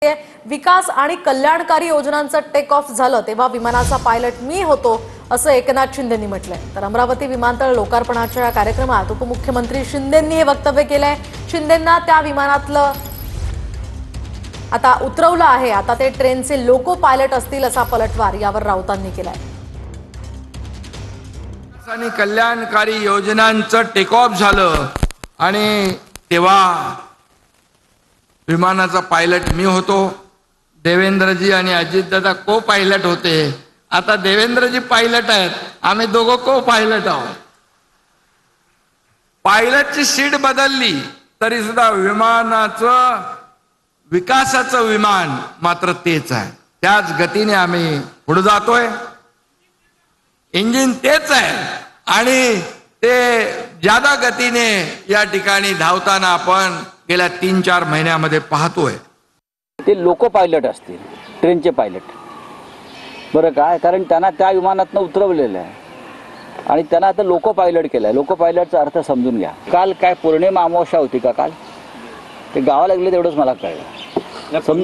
विकास आणि कल्याणकारी योजनांचं टेक ऑफ झालं तेव्हा विमानाचा पायलट मी होतो असं एकनाथ शिंदेंनी म्हटलंय। तर अमरावती विमानतळ लोकार्पणाच्या कार्यक्रमात उपमुख्यमंत्री शिंदेंनी हे वक्तव्य केलंय। शिंदेंना त्या विमानातलं आता उतरवलं आहे, आता ते ट्रेनचे लोको पायलट असतील असा पलटवार यावर राऊतांनी केलाय। आणि कल्याणकारी योजनांचं टेक ऑफ झालं आणि तेव्हा विमानाचा पायलट मी होतो। देवेंद्रजी आणि अजितदादा को पायलट होते, आता देवेंद्रजी पायलट आहेत, आम्ही दोघं को पायलट आहोत। पायलटची सीट बदलली तरी सुद्धा विमानाचं विकासाचं विमान मात्र तेच आहे, त्याच गतीने आम्ही पुढे जातोय। इंजिन तेच आहे आणि ते ज्यादा गतीने या ठिकाणी धावताना आपण गेल्या 3-4 महिन्यामध्ये पाहतोय। ते लोको पायलट असतील, ट्रेनचे पायलट बरं काय, कारण त्यांना त्या विमानातनं उतरवलेलं आहे आणि त्यांना आता लोको पायलट केलंय। लोको पायलटचा अर्थ समजून घ्या। काल काय पौर्णिमा अमावस्या होती का काल? ते गावा लागले तेवढंच मला कळलं, समजून